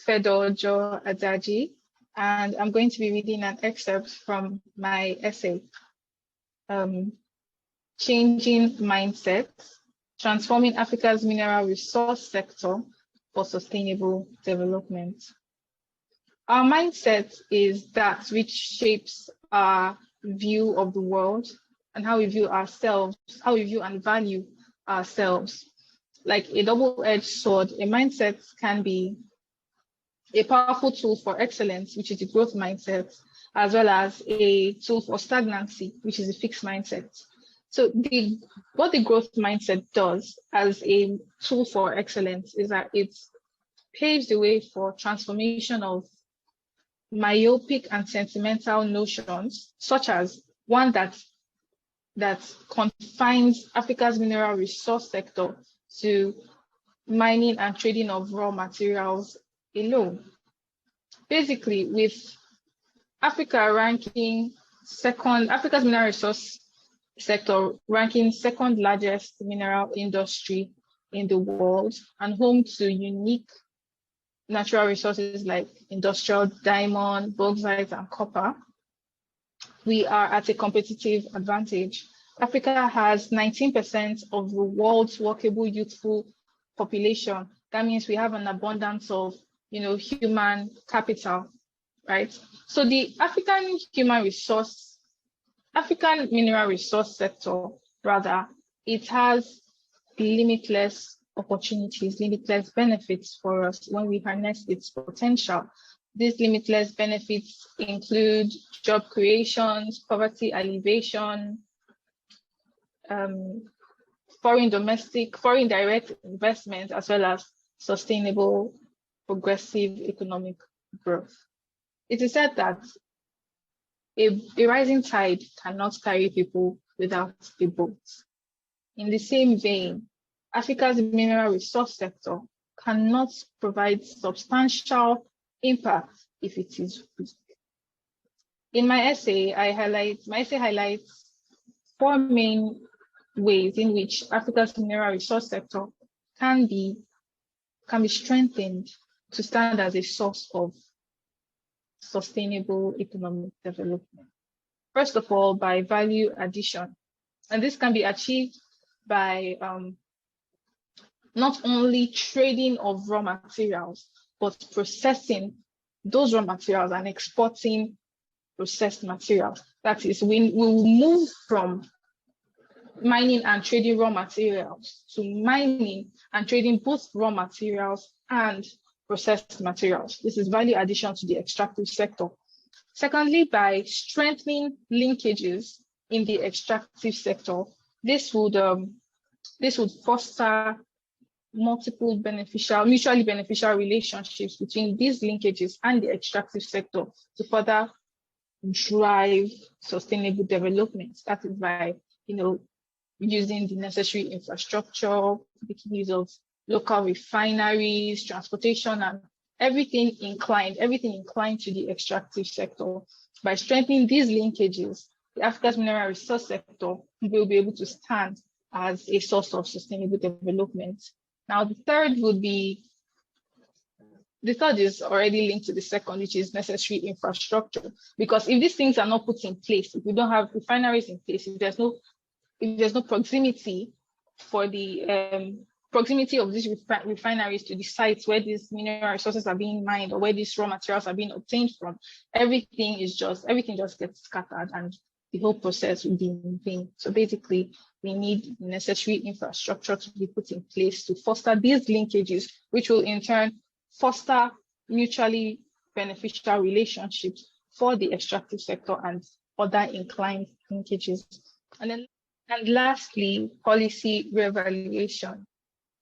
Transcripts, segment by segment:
Fedojo Adaji, and I'm going to be reading an excerpt from my essay, Changing Mindsets, Transforming Africa's Mineral Resource Sector for Sustainable Development. Our mindset is that which shapes our view of the world and how we view ourselves, how we view and value ourselves. Like a double-edged sword, a mindset can be a powerful tool for excellence, which is the growth mindset, as well as a tool for stagnancy, which is a fixed mindset. So what the growth mindset does as a tool for excellence is that it paves the way for transformation of myopic and sentimental notions, such as one that confines Africa's mineral resource sector to mining and trading of raw materials alone. Basically, with Africa's mineral resource sector ranking second largest mineral industry in the world and home to unique natural resources like industrial diamond, bauxite, and copper, we are at a competitive advantage. Africa has 19% of the world's workable youthful population. That means we have an abundance of, human capital, right? So the African mineral resource sector, rather, it has limitless opportunities, limitless benefits for us when we harness its potential. These limitless benefits include job creations, poverty alleviation, foreign direct investment, as well as sustainable, progressive economic growth. It is said that a rising tide cannot carry people without a boat. In the same vein, Africa's mineral resource sector cannot provide substantial impact if it is weak. In my essay, highlights four main ways in which Africa's mineral resource sector can be strengthened to stand as a source of sustainable economic development. First of all, by value addition. And this can be achieved by not only trading of raw materials, but processing those raw materials and exporting processed materials. That is, we will move from mining and trading raw materials to mining and trading both raw materials and processed materials. This is value addition to the extractive sector. Secondly, by strengthening linkages in the extractive sector, this would foster multiple mutually beneficial relationships between these linkages and the extractive sector to further drive sustainable development. That is by, using the necessary infrastructure, making use of local refineries, transportation, and everything inclined to the extractive sector. By strengthening these linkages, the Africa's mineral resource sector will be able to stand as a source of sustainable development. Now, the third is already linked to the second, which is necessary infrastructure. Because if these things are not put in place, if we don't have refineries in place, if there's no proximity for the proximity of these refineries to the sites where these mineral resources are being mined or where these raw materials are being obtained from, everything just gets scattered and the whole process will be in vain. So basically, we need necessary infrastructure to be put in place to foster these linkages, which will in turn foster mutually beneficial relationships for the extractive sector and other inclined linkages. And lastly, policy reevaluation.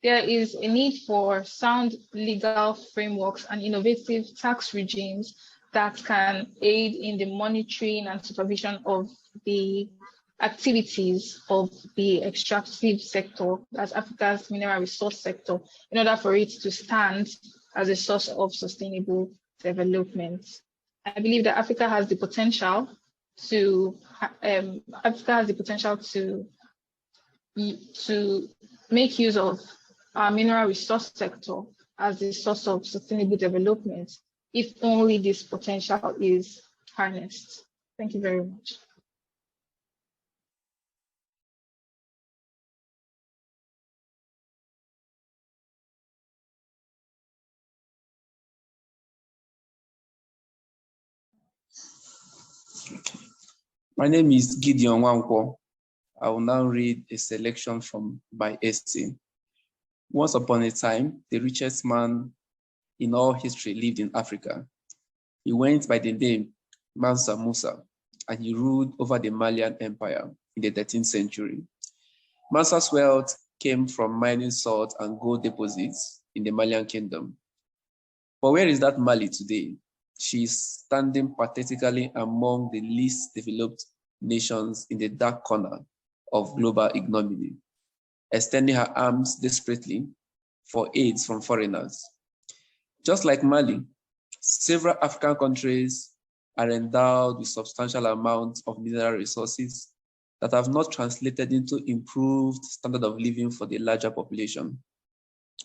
There is a need for sound legal frameworks and innovative tax regimes that can aid in the monitoring and supervision of the activities of the extractive sector, as Africa's mineral resource sector, in order for it to stand as a source of sustainable development. I believe that Africa has the potential to make use of our mineral resource sector as a source of sustainable development if only this potential is harnessed. Thank you very much. My name is Gideon Wankwo. I will now read a selection from my essay. Once upon a time, the richest man in all history lived in Africa. He went by the name Mansa Musa, and he ruled over the Malian Empire in the 13th century. Mansa's wealth came from mining salt and gold deposits in the Malian kingdom. But where is that Mali today? She is standing pathetically among the least developed nations in the dark corner of global ignominy, extending her arms desperately for aid from foreigners. Just like Mali, several African countries are endowed with substantial amounts of mineral resources that have not translated into improved standard of living for the larger population,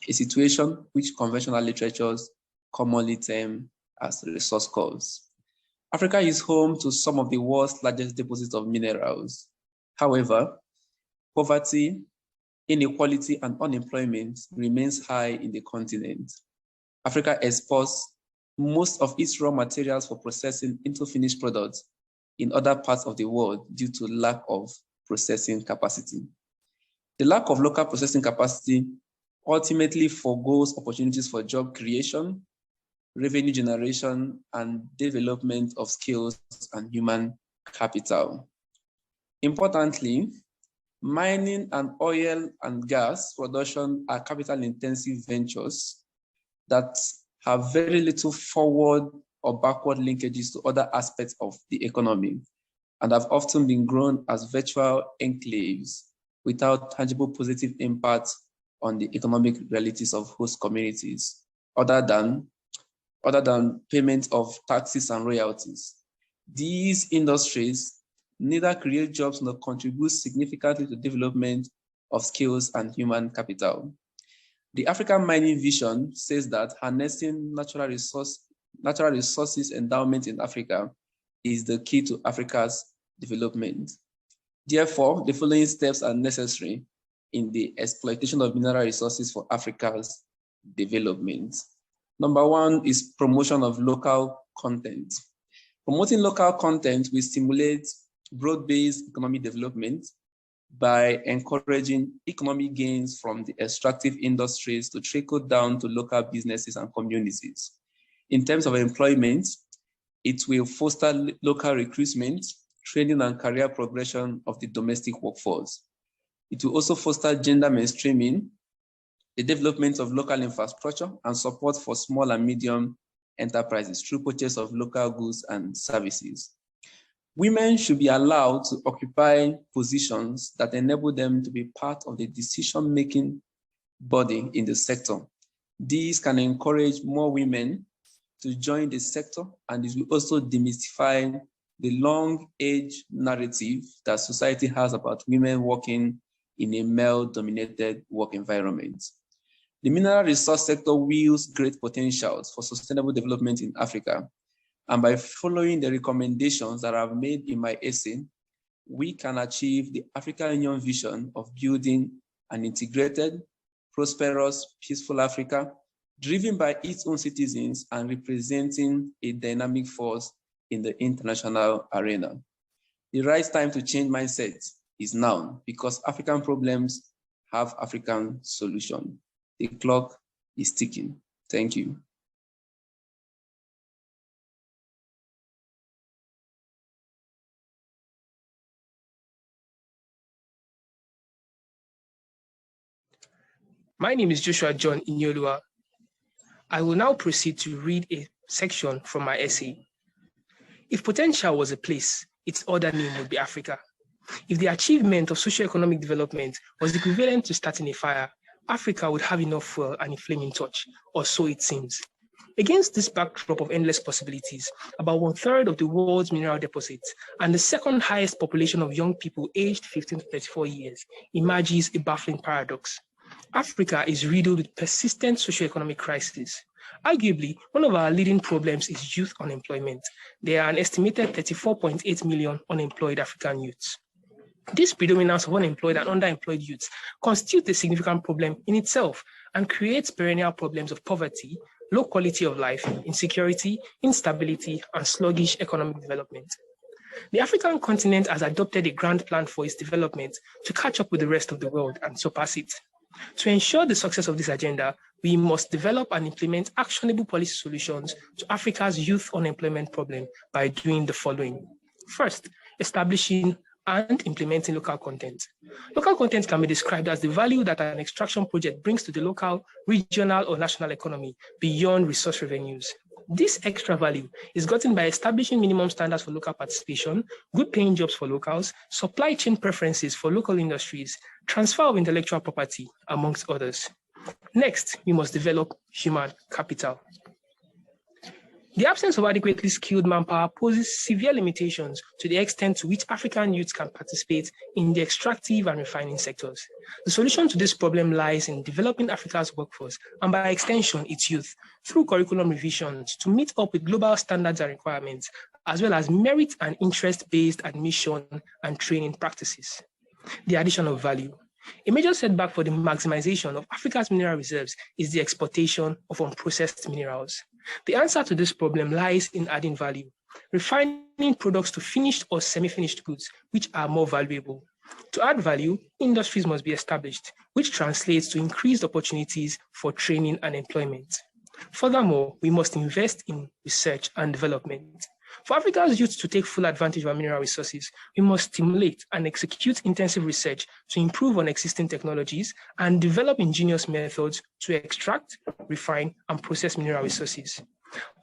a situation which conventional literatures commonly term as resource curse. Africa is home to some of the world's largest deposits of minerals. However, poverty, inequality, and unemployment remains high in the continent. Africa exports most of its raw materials for processing into finished products in other parts of the world due to lack of processing capacity. The lack of local processing capacity ultimately forgoes opportunities for job creation, revenue generation, and development of skills and human capital. Importantly, mining and oil and gas production are capital-intensive ventures that have very little forward or backward linkages to other aspects of the economy and have often been grown as virtual enclaves without tangible positive impact on the economic realities of host communities, other than payment of taxes and royalties. These industries neither create jobs nor contribute significantly to development of skills and human capital. The African Mining Vision says that harnessing natural resources endowment in Africa is the key to Africa's development. Therefore, the following steps are necessary in the exploitation of mineral resources for Africa's development. Number one is promotion of local content. Promoting local content will stimulate broad-based economic development by encouraging economic gains from the extractive industries to trickle down to local businesses and communities. In terms of employment, it will foster local recruitment, training, and career progression of the domestic workforce. It will also foster gender mainstreaming, the development of local infrastructure, and support for small and medium enterprises through purchase of local goods and services. Women should be allowed to occupy positions that enable them to be part of the decision-making body in the sector. These can encourage more women to join the sector, and it will also demystify the long-age narrative that society has about women working in a male-dominated work environment. The mineral resource sector wields great potentials for sustainable development in Africa, and by following the recommendations that I've made in my essay, we can achieve the African Union vision of building an integrated, prosperous, peaceful Africa, driven by its own citizens and representing a dynamic force in the international arena. The right time to change mindset is now, because African problems have African solutions. The clock is ticking. Thank you. My name is Joshua John Inyolua. I will now proceed to read a section from my essay. If potential was a place, its other name would be Africa. If the achievement of socio-economic development was equivalent to starting a fire, Africa would have enough fuel and a flaming torch, or so it seems. Against this backdrop of endless possibilities, about 1/3 of the world's mineral deposits and the second highest population of young people aged 15 to 34 years emerges a baffling paradox. Africa is riddled with persistent socioeconomic crises. Arguably, one of our leading problems is youth unemployment. There are an estimated 34.8 million unemployed African youths. This predominance of unemployed and underemployed youths constitutes a significant problem in itself and creates perennial problems of poverty, low quality of life, insecurity, instability, and sluggish economic development. The African continent has adopted a grand plan for its development to catch up with the rest of the world and surpass it. To ensure the success of this agenda, we must develop and implement actionable policy solutions to Africa's youth unemployment problem by doing the following. First, establishing and implementing local content. Local content can be described as the value that an extraction project brings to the local, regional, or national economy beyond resource revenues. This extra value is gotten by establishing minimum standards for local participation, good paying jobs for locals, supply chain preferences for local industries, transfer of intellectual property, amongst others. Next, we must develop human capital. The absence of adequately skilled manpower poses severe limitations to the extent to which African youths can participate in the extractive and refining sectors. The solution to this problem lies in developing Africa's workforce and, by extension, its youth, through curriculum revisions to meet up with global standards and requirements, as well as merit and interest-based admission and training practices. The addition of value. A major setback for the maximization of Africa's mineral reserves is the exportation of unprocessed minerals. The answer to this problem lies in adding value, refining products to finished or semi-finished goods, which are more valuable. To add value, industries must be established, which translates to increased opportunities for training and employment. Furthermore, we must invest in research and development. For Africa's youth to take full advantage of our mineral resources, we must stimulate and execute intensive research to improve on existing technologies and develop ingenious methods to extract, refine, and process mineral resources.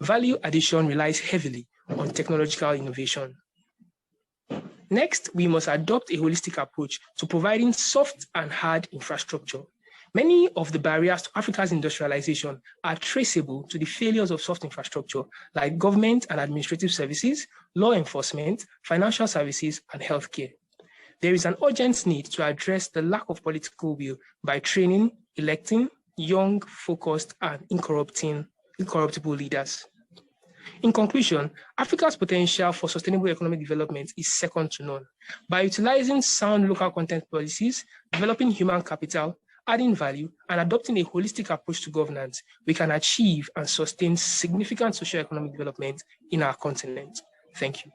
Value addition relies heavily on technological innovation. Next, we must adopt a holistic approach to providing soft and hard infrastructure. Many of the barriers to Africa's industrialization are traceable to the failures of soft infrastructure like government and administrative services, law enforcement, financial services, and healthcare. There is an urgent need to address the lack of political will by training, electing young, focused, and incorruptible leaders. In conclusion, Africa's potential for sustainable economic development is second to none. By utilizing sound local content policies, developing human capital, adding value, and adopting a holistic approach to governance, we can achieve and sustain significant socio-economic development in our continent. Thank you.